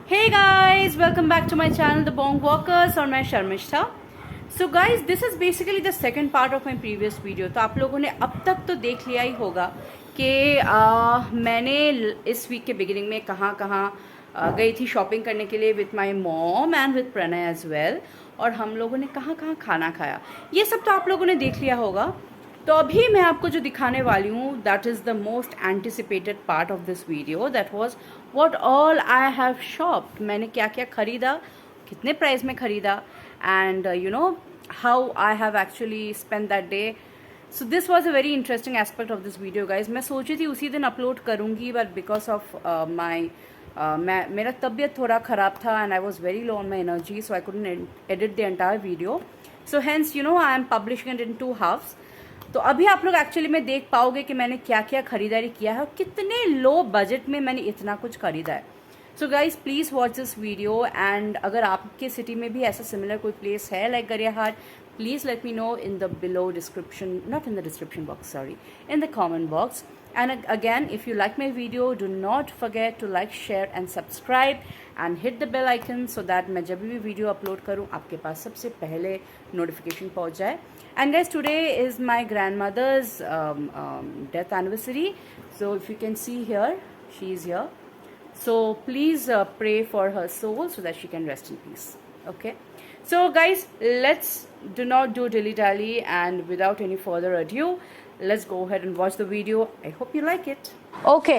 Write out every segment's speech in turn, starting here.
Hey guys, welcome back to my channel The Bong Walkers और मैं Sharmishtha. So guys, this is basically the second part of my previous video. तो आप लोगों ने अब तक तो देख लिया ही होगा कि मैंने इस वीक के बिगिनिंग में कहाँ कहाँ गई थी शॉपिंग करने के लिए with my mom and with Pranay as well, और हम लोगों ने कहाँ कहाँ खाना खाया, ये सब तो आप लोगों ने देख लिया होगा. तो अभी मैं आपको जो दिखाने वाली हूँ that is the most anticipated part of this video. That was what all I have शॉप्ड. मैंने क्या क्या ख़रीदा, कितने प्राइस में ख़रीदा, and you know how I have actually spend that day. So this was a very interesting aspect of this video guys. मैं सोची थी उसी दिन अपलोड करूँगी, बट बिकॉज ऑफ मेरा तबीयत थोड़ा ख़राब था and I was very low on my energy, so I couldn't edit the entire video. So hence you know I am publishing it in 2 halfs. तो अभी आप लोग एक्चुअली में देख पाओगे कि मैंने क्या क्या खरीदारी किया है और कितने लो बजट में मैंने इतना कुछ खरीदा है. So guys please watch this video, and अगर आपके सिटी में भी ऐसा सिमिलर कोई प्लेस है like Gariahat, please let me know in the below description, not in the description box, sorry, in the comment box. And again, if you like my video, do not forget to like, share and subscribe and hit the bell icon so that मैं जब भी video upload करूँ आपके पास सबसे पहले notification पहुँच जाए. And guys, today is my grandmother's death anniversary, so if you can see here, she is here. So please pray for her soul so that she can rest in peace. Okay. So guys, let's do not do dilly-dally, and without any further ado, let's go ahead and watch the video. I hope you like it. Okay,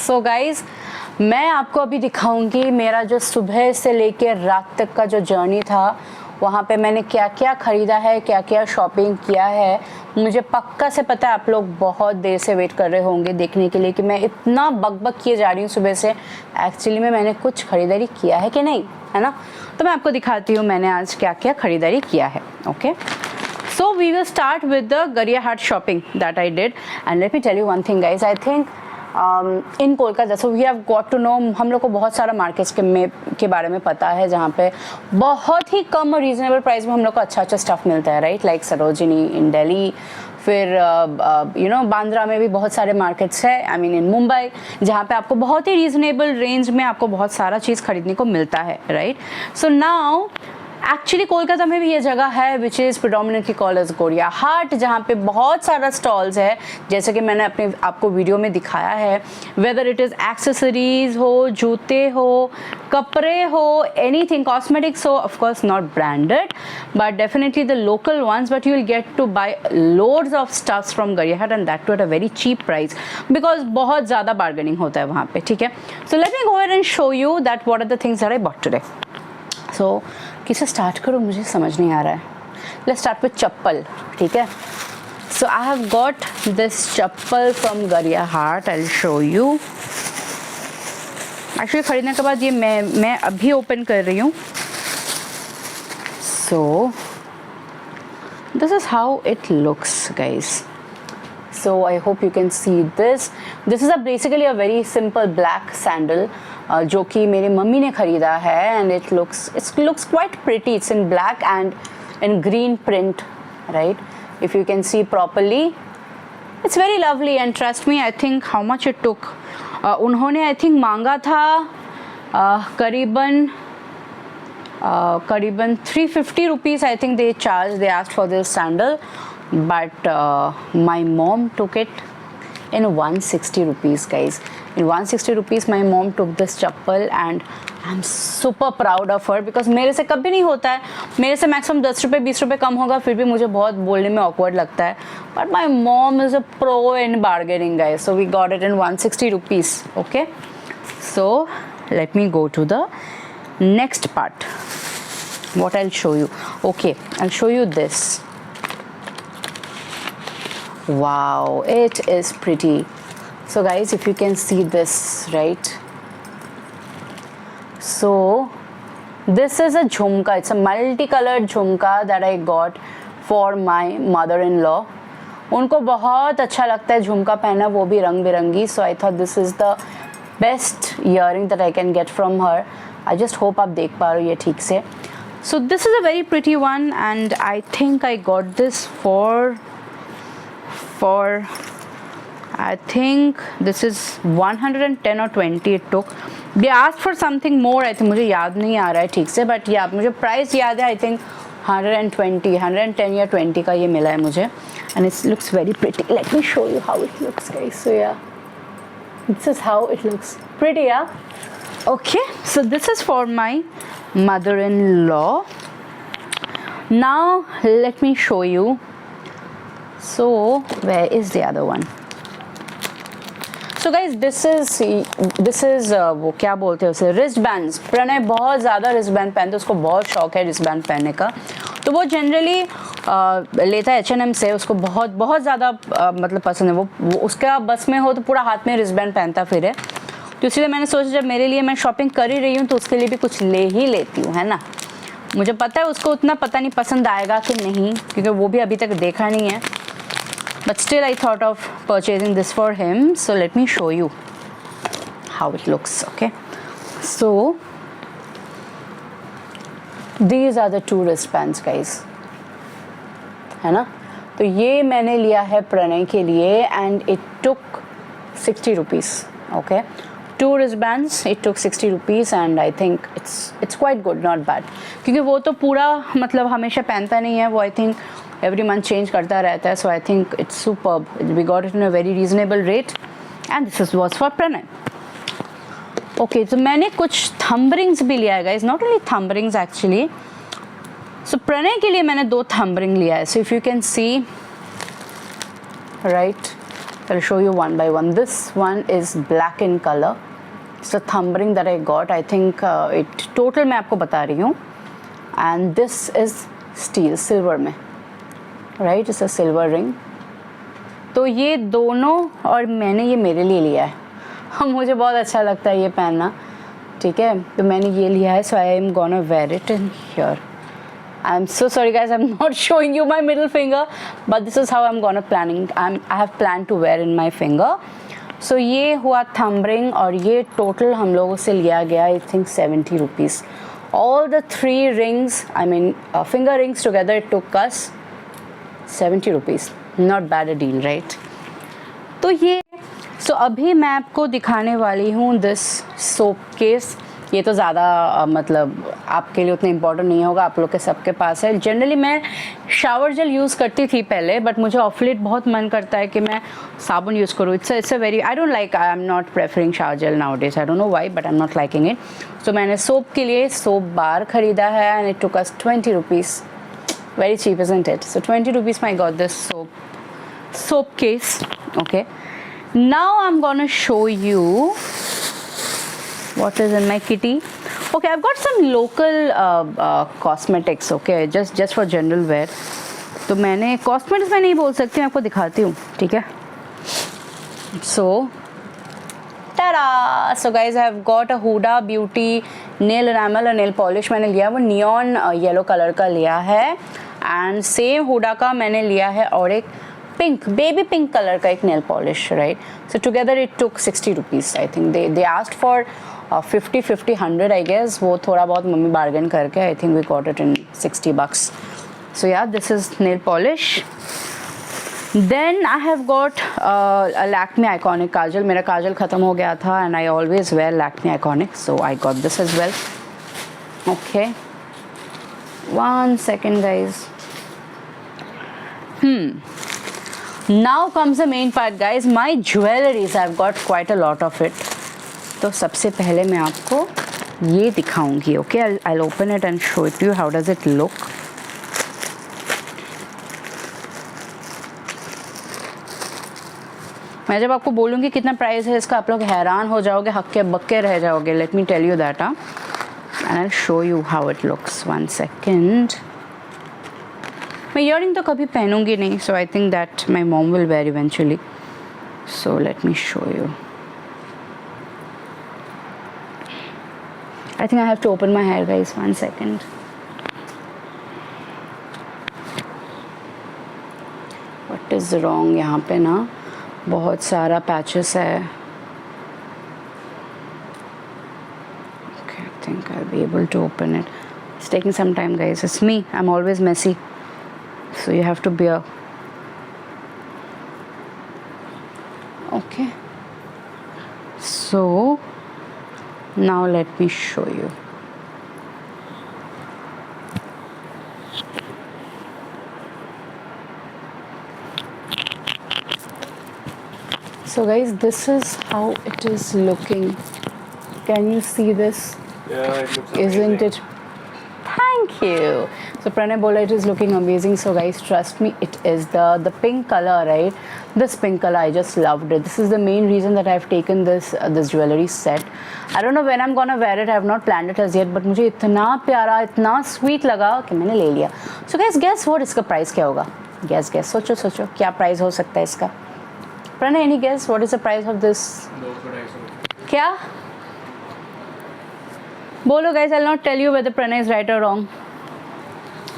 so guys, मैं आपको अभी दिखाऊंगी मेरा जो सुबह से लेकर रात तक का जो जर्नी था, वहाँ पे मैंने क्या क्या ख़रीदा है, क्या क्या शॉपिंग किया है. मुझे पक्का से पता है आप लोग बहुत देर से वेट कर रहे होंगे देखने के लिए कि मैं इतना बकबक किए जा रही हूँ सुबह से. एक्चुअली में मैंने कुछ ख़रीदारी किया है कि नहीं, है ना. तो मैं आपको दिखाती हूँ मैंने आज क्या क्या ख़रीदारी किया है. Okay, so we will start with the Gariahat shopping that I did. And let me tell you one thing guys, I think in Kolkata, so we have got to know, हम लोग को बहुत सारा मार्केट्स के बारे में पता है जहाँ पे बहुत ही कम और रीजनेबल प्राइस में हम लोग को अच्छा अच्छा स्टफ़ मिलता है, राइट. लाइक सरोजिनी इन दिल्ली, फिर यू नो बांद्रा में भी बहुत सारे मार्केट्स है, आई मीन इन मुंबई, जहाँ पे आपको बहुत ही रीजनेबल रेंज में आपको बहुत सारा चीज़ खरीदने को मिलता है, right. So now actually Kolkata में भी ये जगह है which is predominantly called as Gariahat, जहाँ पे बहुत सारा स्टॉल्स है जैसे कि मैंने अपने आपको वीडियो में दिखाया है. वेदर इट इज़ एक्सेसरीज हो, जूते हो, कपड़े हो, एनीथिंग, कॉस्मेटिक्स हो, of course not branded but definitely the local ones, but you will get to buy loads of stuffs from Gariahat and that too at a very cheap price because बहुत ज़्यादा bargaining होता है वहाँ पे. ठीक है, so let me go ahead and show you that what are the things that I bought today. So किससे start करूँ मुझे समझ नहीं आ रहा है. Let's start with chappal. ठीक है, so I have got this chappal from Gariahat. I will show you. Actually ख़रीदने के बाद ये मैं अभी ओपन कर रही हूँ. So this is how it looks guys. So I hope you can see this. This is basically a very simple black sandal जो कि मेरी मम्मी ने ख़रीदा है, and it looks quite pretty. It's in black and in green print, right? If you can see properly, it's very lovely. And trust me, I think how much it took. उन्होंने I think मांगा था करीबन 350 rupees. I think they asked for this sandal. But my mom took it in 160 rupees guys. In 160 rupees my mom took this chappal and I'm super proud of her because मेरे से कभी नहीं होता है. मेरे से मैक्सिमम 10 रुपये 20 रुपये कम होगा फिर भी मुझे बहुत बोलने में awkward लगता है. But my mom is a pro in bargaining guys. So we got it in 160 rupees. Okay. So let me go to the next part. What I'll show you. Okay. I'll show you this. Wow, it is pretty. So guys, if you can see this, right? So this is a jhumka. It's a multicolored jhumka that I got for my mother-in-law. उनको बहुत अच्छा लगता है झुमका पहना, वो भी रंग बिरंगी. So I thought this is the best earring that I can get from her. I just hope आप देख पा रहे हो ये ठीक से. So this is a very pretty one and I think I got this for I think this is 110 or 20 it took. They asked for something more, I think, मुझे याद नहीं आ रहा है ठीक से, बट या मुझे प्राइस याद है, आई थिंक 110 या 20 का ये मिला है मुझे, and it looks very pretty. Let me show you how it looks guys. So yeah this is how it looks. Pretty, yeah? Okay, so this is for my mother-in-law. Now let me show you. So where is the other one? So guys, this is वो क्या बोलते हैं उसे, wristbands. Pranay बहुत ज़्यादा wristband पहनते, उसको बहुत शौक है wristband पहनने का. तो वो जनरली लेता है H&M से, उसको बहुत बहुत ज़्यादा मतलब पसंद है. वो उसका बस में हो तो पूरा हाथ में रिस्बैंड पहनता फिर है. तो इसलिए मैंने सोचा जब मेरे लिए मैं शॉपिंग कर ही रही हूँ तो उसके लिए भी कुछ ले ही लेती हूँ, है ना. मुझे पता है उसको उतना पता नहीं पसंद आएगा कि नहीं, क्योंकि वो भी अभी तक देखा नहीं है, but still I thought of purchasing this for him. So let me show you how it looks. Okay, so these are the two wristbands guys, है ना. तो ये मैंने लिया है प्रणय के लिए and it took 60 rupees. Okay, 2 wristbands, it took 60 rupees and I think it's quite good, not bad. क्योंकि वो तो पूरा मतलब हमेशा पहनता नहीं है, वो I think every month change करता रहता है. So I think it's superb. We got it in a very reasonable rate and this was for Pranay. Okay, तो मैंने कुछ थंब रिंग्स भी लिया है guys, not only thumb rings actually. So Pranay के लिए मैंने 2 थंब रिंग लिया है. So if you can see right, I will show you one by one. This one is black in colour. It's a thumb ring that I got, I think it total मैं आपको बता रही हूँ, and this is steel, silver में, right. It's a silver ring. तो ये दोनों, और मैंने ये मेरे लिए लिया है, मुझे बहुत अच्छा लगता है ये पहनना, ठीक है. तो मैंने ये लिया है. So I am gonna wear it in here. I am so sorry guys, I am not showing you my middle finger, but this is how I am gonna planning. I have plan to wear in my finger. So ये हुआ thumb ring, और ये total हम लोगों से लिया गया I think 70 rupees. All the 3 rings, I mean finger rings together, it took us 70 rupees. Not bad a deal, right. तो ये सो अभी मैं आपको दिखाने वाली हूँ दिस सोप केस. ये तो ज़्यादा मतलब आपके लिए उतना इम्पोर्टेंट नहीं होगा, आप लोग के सबके पास है. जनरली मैं शावर जेल यूज़ करती थी पहले, बट मुझे ऑफ लेट बहुत मन करता है कि मैं साबुन यूज़ करूँ. It's a very, I don't like, I am not preferring shower gel nowadays, I don't know why, but I am not liking it. So मैंने सोप के लिए सोप बार ख़रीदा है and it took us 20 rupees. Very cheap isn't it. So 20 rupees में I got this soap case. Okay, now I'm gonna show you what is in my kitty. Okay, I've got some local cosmetics. Okay, just for general wear. तो मैंने cosmetics मैं नहीं बोल सकती, मैं आपको दिखाती हूँ, ठीक है. So ta-da! So guys, I have got a Huda Beauty nail enamel और nail polish मैंने लिया, वो neon yellow color का लिया है, and same Huda का मैंने लिया है और एक पिंक, बेबी पिंक कलर का एक nail polish, right. So together it took 60 rupees. I think they asked for 50, 100 I guess. वो थोड़ा बहुत मम्मी बार्गेन करके I think we got it in 60 bucks. So yeah, this is nail polish. Then I have got Lakme iconic kajal. मेरा काजल ख़त्म हो गया था and I always wear Lakme iconic, so I got this as well. Okay, 1 second guys. Now comes the main part guys, my jewelries. I've got quite a lot of it. तो सबसे पहले मैं आपको ये दिखाऊंगी. Okay, I'll open it and show it to you. How does it look? मैं जब आपको बोलूँगी कितना प्राइस है इसका, आप लोग हैरान हो जाओगे, हक्के बक्के रह जाओगे. Let me tell you that, and I'll show you how it looks. 1 second. मैं ईयरिंग तो कभी पहनूंगी नहीं, so I think that my mom will wear eventually. So let me show you. I think I have to open my hair guys. 1 second. What is wrong, यहाँ पे ना बहुत सारा पैचेस है. Okay, I think I will be able to open it. It's taking some time guys. It's me, I am always messy. So you have to bear. Okay. So Now let me show you. So guys, this is how it is looking. Can you see this? Yeah, it looks amazing. Isn't it? Thank you. So Pranay bola, it is looking amazing. So guys, trust me, it is the pink color, right? This pink color, I just loved it. This is the main reason that I've taken this jewelry set. I don't know when I'm gonna wear it. I have not planned it as yet, but मुझे इतना प्यारा, इतना sweet लगा कि मैंने ले लिया. So guys, guess what? इसका price क्या होगा? Guess. सोचो क्या price हो सकता है इसका? Pranay, any guess? What is the price of this? क्या? Bolo guys, I'll not tell you whether Pranay is right or wrong.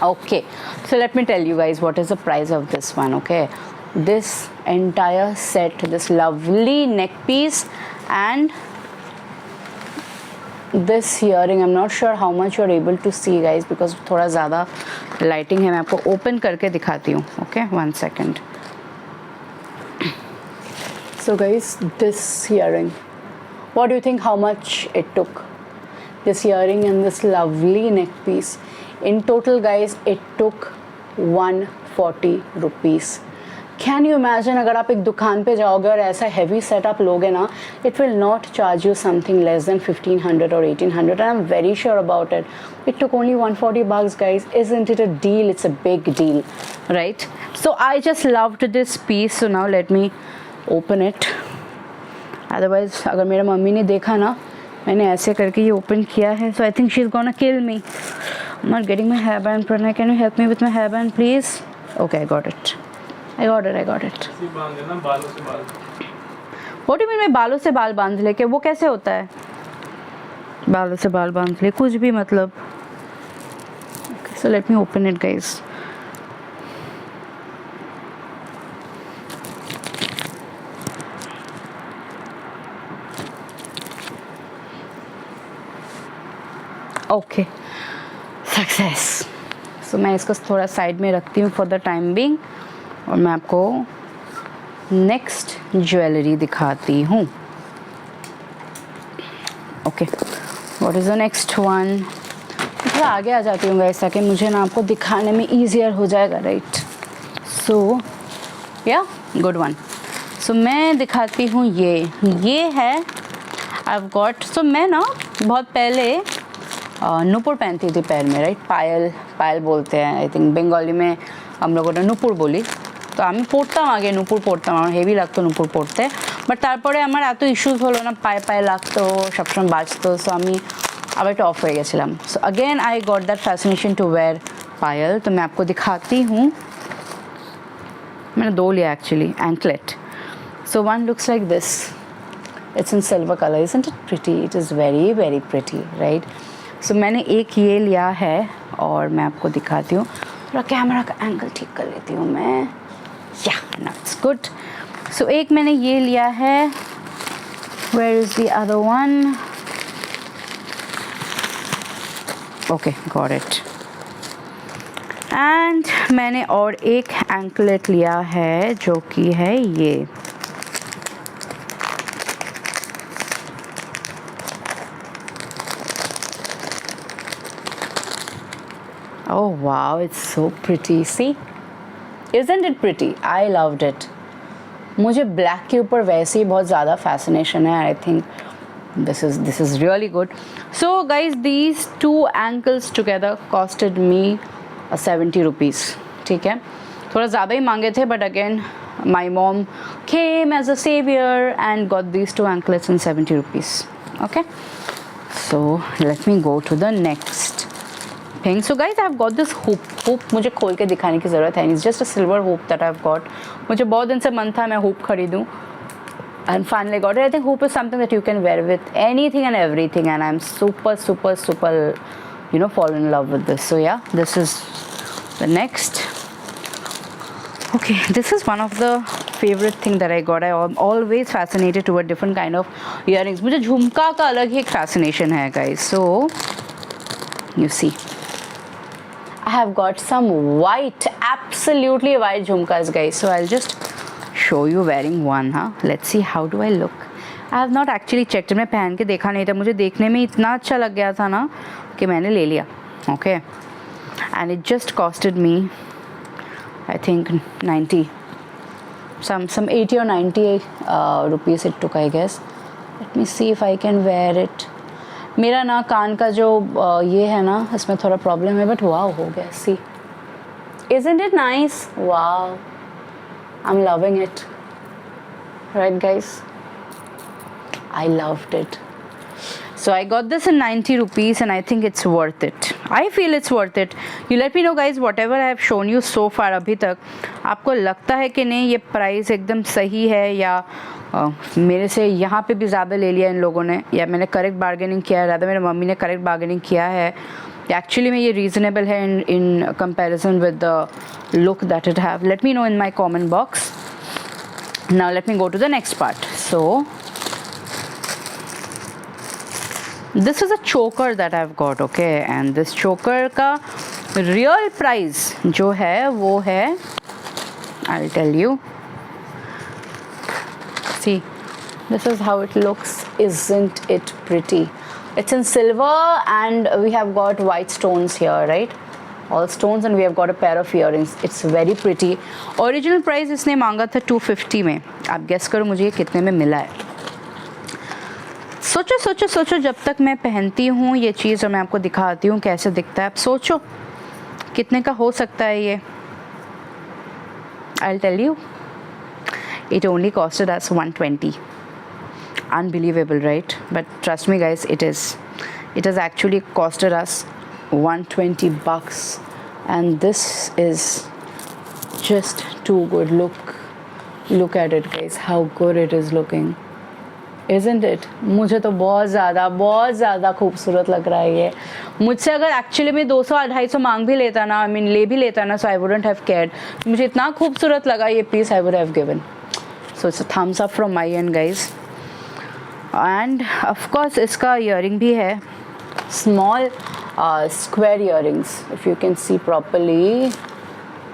Okay, so let me tell you guys what is the price of this one. Okay, this entire set, this lovely neck piece and this earring, I'm not sure how much you're able to see guys because थोड़ा ज़्यादा lighting है. मैं आपको open करके दिखाती हूँ. Okay, 1 second. So guys, this earring, what do you think how much it took? This earring and this lovely neck piece. In total guys, it took 140 rupees. Can you imagine अगर आप एक दुकान पे जाओगे और ऐसा heavy setup लोगे ना, it will not charge you something less than 1500 or 1800 and I'm very sure about it. It took only 140 bucks guys. Isn't it a deal? It's a big deal, right? So I just loved this piece. So now let me open it. Otherwise अगर मेरा mummy ने देखा ना मैंने ऐसे करके ये open किया है, so I think she's gonna kill me. I'm not getting my hairband. Pranay, can you help me with my hairband please? Okay, I got it. What do you mean मैं बालों से बाल बांध लेके? वो कैसे होता है? बालों से बाल बांध ले कुछ भी मतलब. Okay, so let me open it guys. Okay success. So मैं इसको थोड़ा साइड में रखती हूँ फॉर द टाइम बिंग और मैं आपको नेक्स्ट ज्वेलरी दिखाती हूँ. Okay, what is the next one? थोड़ा आगे आ जाती हूँ ऐसा कि मुझे ना आपको दिखाने में ईजियर हो जाएगा, राइट? सो या गुड वन. सो मैं दिखाती हूँ ये है आई हैव गॉट. सो मैं ना बहुत पहले नुपुर पहनती थी पैर में, राइट? पायल बोलते हैं आई थिंक बंगाली में हम लोगों ने नुपुर बोली. তো আমি পড়তাম আগে নুপুর পড়তাম, আমার হেভি লাগতো নুপুর পড়তে, বাট তারপরে আমার এত ইস্যুস হলো না, পায়ে লাগতো, সবসময় বাজতো, সো আমি আবার একটু অফ হয়ে গেছিলাম. So again I got that fascination to wear payal. तो मैं आपको दिखाती हूँ. मैंने दो लिया actually, anklet. So one looks like this. It's in silver colour. Isn't it pretty? It is very very pretty, right? So मैंने एक ये लिया है और मैं आपको दिखाती हूँ. थोड़ा कैमरा का एंगल ठीक कर लेती हूँ मैं. या इट्स गुड. सो एक मैंने ये लिया है. Where is the other one? Okay, got it. And मैंने और एक एंकलेट लिया है जो कि है ये. Oh wow, it's so pretty. See, isn't it pretty? I loved it. मुझे ब्लैक के ऊपर वैसे ही बहुत ज़्यादा फैसिनेशन है. I think this is really good. So guys, these two ankles together costed me 70 rupees. ठीक है, थोड़ा ज़्यादा ही मांगे थे, but again my mom came as a savior and got these two anklets in 70 rupees. Okay, so let me go to the next thing. So guys, I have got this hoop. मुझे खोल के दिखाने की ज़रूरत है. It's just a silver hoop that I've got. मुझे बहुत दिन से मन था मैं hoop खरीदूँ, and finally got it. I think hoop is something that you can wear with anything and everything, and I'm super fallen in love with this. So yeah, this is the next. Okay, this is one of the favorite thing that I got. I am always fascinated toward different kind of earrings. मुझे झुमका का अलग ही एक fascination है guys. So you see, I have got some white, absolutely white jhumkas guys. So I'll just show you wearing one. Let's see how do I look. I have not actually checked, मैं पहन के देखा नहीं था, मुझे देखने में इतना अच्छा लग गया था ना कि मैंने ले लिया. Okay, and it just costed me I think 90 some 80 or 90 rupees it took, I guess. Let me see if I can wear it. मेरा ना कान का जो ये है ना, इसमें थोड़ा प्रॉब्लम है, बट वाओ हो गया. सी, isn't it nice? Wow, I'm loving it. Right guys, I loved it. So I got this in 90 rupees and I think it's worth it. I feel it's worth it. You let me know guys, whatever I have shown you so far अभी तक आपको लगता है कि नहीं ये price एकदम सही है, या मेरे से यहाँ पे भी ज़्यादा ले लिया इन लोगों ने, या मैंने करेक्ट बार्गेनिंग किया है, ज़्यादा मेरे मम्मी ने करेक्ट बार्गेनिंग किया है, एक्चुअली में ये रीज़नेबल है in comparison with the look that it have. Let me know in my comment box. Now let me go to the next part. So this is a choker that I've got, okay, and this choker का real price जो है वो है, I'll tell you. See, this is how it looks. Isn't it pretty? It's in silver and we have got white stones here, right? All stones, and we have got a pair of earrings. It's very pretty. Original price इसने मांगा था 250 में. आप guess करो मुझे ये कितने में मिला है. सोचो सोचो सोचो, जब तक मैं पहनती हूँ ये चीज़ और मैं आपको दिखाती हूँ कैसे दिखता है, आप सोचो कितने का हो सकता है ये. I'll tell you, it only costed us 120. Unbelievable, right? But trust me guys, it has actually costed us 120 bucks, and this is just too good. Look at it guys, how good it is looking. Isn't it? मुझे तो बहुत ज़्यादा खूबसूरत लग रहा है ये. मुझसे अगर एक्चुअली में 200-250 मांग भी लेता ना, ले भी लेता ना, so I wouldn't have cared. मुझे इतना खूबसूरत लगा ये piece, I would have given. So it's a thumbs up from my end guys. And of course इसका ईयरिंग भी है, small square earrings, if you can see properly.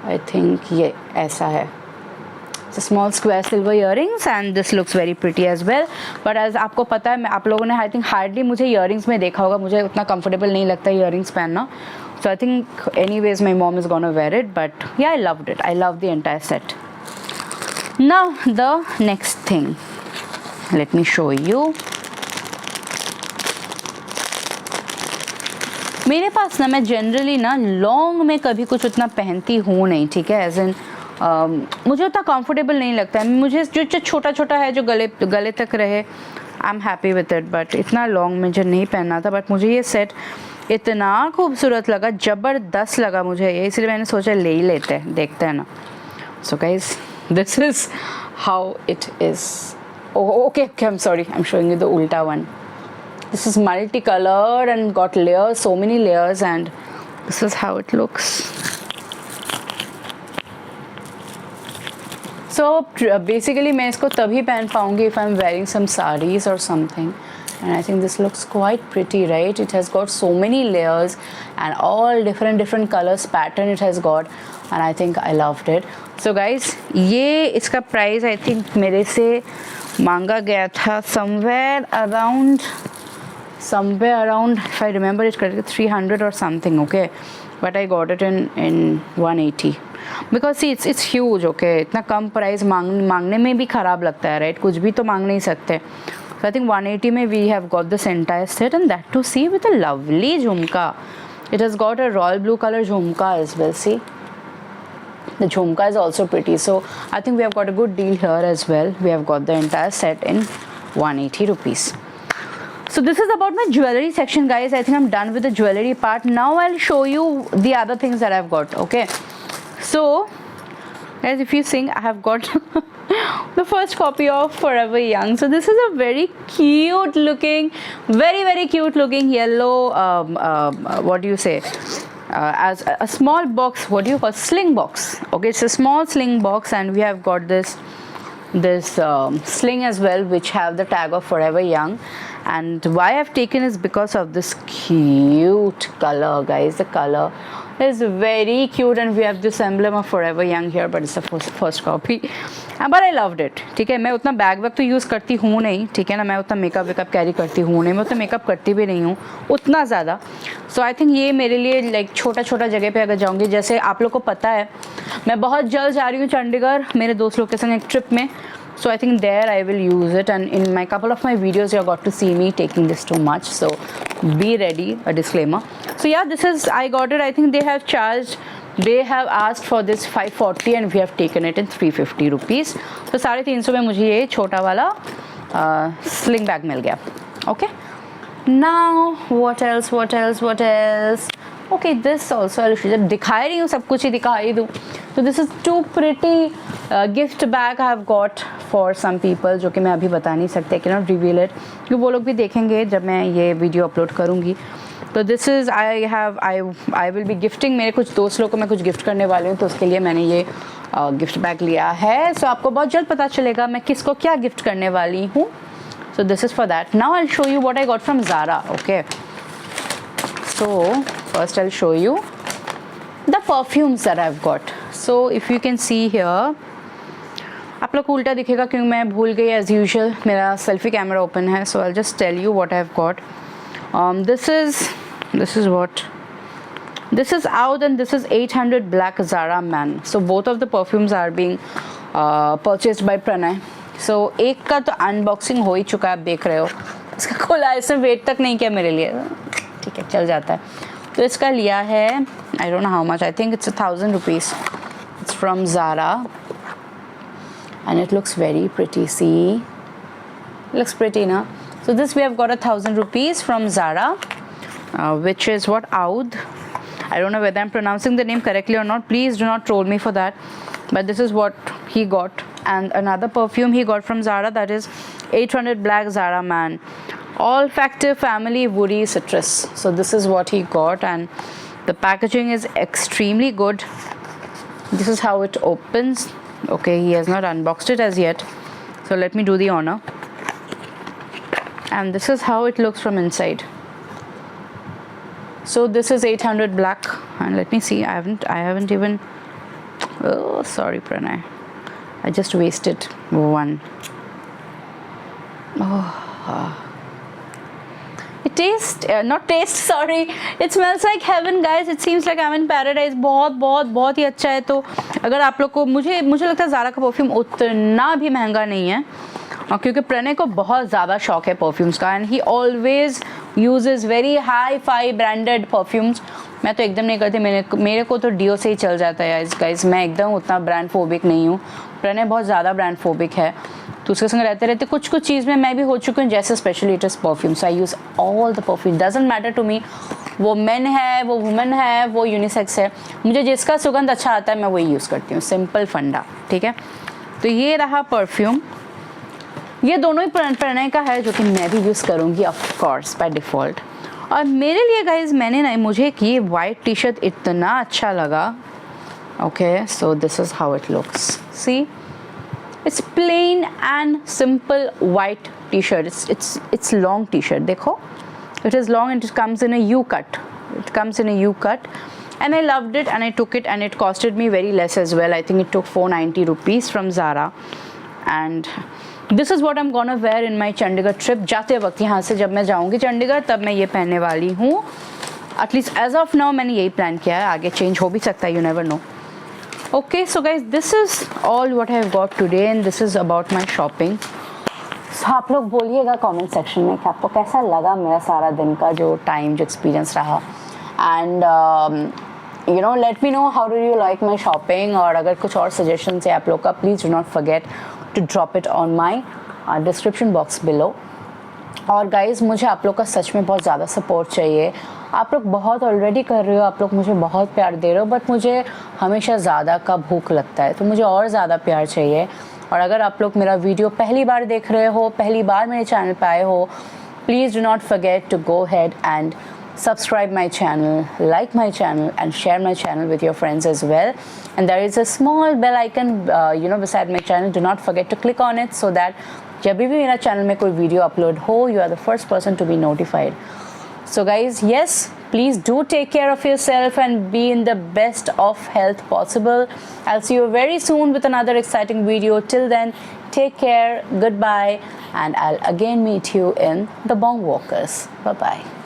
I think ये ऐसा है. It's a small square silver earrings and this looks very pretty as well. But as आपको पता है, आप लोगों ने I think hardly मुझे earrings में देखा होगा, मुझे उतना comfortable नहीं लगता earrings पहनना. So I think anyways my mom is gonna wear it, but yeah, I loved it. I loved the entire set. Now the next thing, let me show you. मेरे पास ना, मैं जनरली ना long में कभी कुछ उतना पहनती हूँ नहीं, ठीक है, एज इन मुझे उतना कंफर्टेबल नहीं लगता है. मुझे जो छोटा छोटा है जो गले तक रहे, I am happy with it, but इतना लॉन्ग मुझे नहीं पहनना था. बट मुझे ये सेट इतना खूबसूरत लगा, ज़बरदस्त लगा मुझे ये, इसलिए मैंने सोचा ले ही लेते हैं, देखते हैं ना. So guys, this is how it is. Okay, I am sorry, I am showing you the उल्टा one. This is multicolored and got layers, so many layers, and this is how it looks. So basically मैं इसको तभी पहन पाऊँगी if I'm wearing some sarees or something, and I think this looks quite pretty, right? It has got so many layers and all different colors pattern it has got, and I think I loved it. So guys, ये इसका price I think मेरे से मांगा गया था somewhere around, if I remember it correctly, 300 or something, okay, but I got it in 180 because see it's huge, okay. इतना कम price मांगने में भी ख़राब लगता है, right? कुछ भी तो मांग नहीं सकते. So I think 180 में we have got this entire set, and that to see with a lovely jhumka. It has got a royal blue color jhumka as well. See, the jhumka is also pretty, so I think we have got a good deal here as well. We have got the entire set in 180 rupees. So this is about my jewelry section, guys. I think I'm done with the jewelry part. Now I'll show you the other things that I've got, okay? So guys, if you think, I have got the first copy of Forever Young. So this is a very cute looking, very cute looking yellow, what do you say, as a small box, what do you call, sling box, okay. It's a small sling box, and we have got this sling as well, which have the tag of Forever Young. And why I've taken is because of this cute color, guys. The color is very cute, and we have this emblem of Forever Young here, but it's the first copy. But I loved it, ठीक है। मैं उतना bag वैग तो use करती हूँ नहीं, ठीक है ना, मैं उतना मेकअप वेकअप कैरी करती हूँ नहीं, मैं उतना मेकअप करती भी नहीं हूँ उतना ज़्यादा। सो आई थिंक ये मेरे लिए लाइक छोटा छोटा जगह पे अगर जाऊँगी, जैसे आप लोग को पता है मैं बहुत जल्द जा रही हूँ चंडीगढ़ मेरे दोस्त लोग के संग एक ट्रिप में। So I think there I will use it, and in my couple of my videos you got to see me taking this too much, so be ready, a disclaimer. So yeah, this is, I got it, I think they have asked for this 540 and we have taken it in 350 rupees. तो 350 में मुझे ये छोटा वाला sling bag मिल गया. Okay, now what else? Okay, this also I'll show you. दिखा रही हूँ, सब कुछ ही दिखा ही दूँ. So this is two pretty gift bag I have got for some people, जो कि मैं अभी बता नहीं सकते, I cannot reveal it, क्योंकि वो लोग भी देखेंगे जब मैं ये वीडियो अपलोड करूँगी. तो this is I will B gifting, मेरे कुछ दोस्त लोग को मैं कुछ गिफ्ट करने वाली हूँ, तो उसके लिए मैंने ये गिफ्ट बैग लिया है. सो आपको बहुत जल्द पता चलेगा मैं किसको क्या गिफ्ट करने वाली हूँ. So this is for that. Now I will show you what I got from Zara. Okay, so first I will show you the perfumes that I have got. So if you can see here, आप लोग को उल्टा दिखेगा क्योंकि मैं भूल गई as usual, मेरा सेल्फी कैमरा ओपन है. So I will just tell you what I have got. This is what this is out, and this is 800 Black Zara Man. So both of the perfumes are being purchased by Pranay. So एक का तो unboxing हो ही चुका है, आप देख रहे हो. इसका खोला, इसने वेट तक नहीं किया मेरे लिए, ठीक है चल जाता है. तो इसका लिया है, आई don't know how much, I think it's 1000 rupees. It's from Zara and it looks very pretty. See, looks pretty na. So this we have got 1000 rupees from Zara, which is what, Oud. I don't know whether I'm pronouncing the name correctly or not. Please do not troll me for that. But this is what he got. And another perfume he got from Zara, that is 800 Black Zara Man. Olfactive Family Woody Citrus. So this is what he got, and the packaging is extremely good. This is how it opens. Okay, he has not unboxed it as yet. So let me do the honor. And this is how it looks from inside. So this is 800 Black, and let me see, I haven't even, oh sorry Pranay, I just wasted one. It tastes, not taste, sorry, it smells like heaven guys. It seems like I'm in paradise. बहुत ही अच्छा है. तो अगर आप लोग को, मुझे लगता है ज़ारा का परफ्यूम उतना भी महंगा नहीं है, क्योंकि प्रणय को बहुत ज़्यादा शौक है परफ्यूम्स का, and he always uses very hi fi branded perfumes. मैं तो एकदम नहीं करती, मेरे को तो डीओ से ही चल जाता है गाइस. मैं एकदम उतना ब्रांड फोबिक नहीं हूँ. प्रणय बहुत ज़्यादा ब्रांड फोबिक है, तो उसके संग रहते कुछ चीज़ में मैं भी हो चुकी हूँ, जैसे specially it is perfumes. I use all the perfume, doesn't matter to me, वो मेन है, वो वुमेन है, वो यूनिसेक्स है, मुझे जिसका सुगंध अच्छा आता है मैं वही यूज़ करती हूँ. सिंपल फंडा, ठीक है. तो ये रहा परफ्यूम, ये दोनों ही प्रणय का है, जो कि मैं भी यूज़ करूँगी ऑफ कोर्स बाय डिफ़ॉल्ट. और मेरे लिए गाइज, मुझे ये वाइट टी शर्ट इतना अच्छा लगा. Okay, so this is how it looks. See, it's plain and simple white T shirt. It's long T shirt, देखो, it is long and it comes in a U cut. And I loved it, and I took it, and it costed me very less as well. I think it took 490 rupees from Zara. And this is what I'm gonna wear in my Chandigarh trip. जाते वक्त यहाँ से जब मैं जाऊँगी चंडीगढ़, तब मैं ये पहनने वाली हूँ. At least as of now मैंने यही प्लान किया है, आगे चेंज हो भी सकता है, you never know. Okay, so guys, this is all what I have got today, and this is about my shopping. So आप लोग बोलिएगा कमेंट सेक्शन में कि आपको कैसा लगा मेरा सारा दिन का जो टाइम, जो एक्सपीरियंस रहा. And you know, let me know how do you like my shopping, और अगर कुछ और सजेशन है आप लोग का, please do not forget to drop it on my description box below. और गाइज़, मुझे आप लोग का सच में बहुत ज़्यादा सपोर्ट चाहिए. आप लोग बहुत ऑलरेडी कर रहे हो, आप लोग मुझे बहुत प्यार दे रहे हो, बट मुझे हमेशा ज़्यादा का भूख लगता है, तो मुझे और ज़्यादा प्यार चाहिए. और अगर आप लोग मेरा वीडियो पहली बार देख रहे हो, पहली बार मेरे चैनल पे आए हो, please do not forget to go ahead and subscribe my channel, like my channel, and share my channel with your friends as well. And there is a small bell icon beside my channel. Do not forget to click on it, so that जब भी मेरा channel में कोई video upload हो, you are the first person to be notified. So guys, yes, Please do take care of yourself and be in the best of health possible. I'll see you very soon with another exciting video. Till then, take care, goodbye, and I'll again meet you in the Bong Walkers. Bye bye.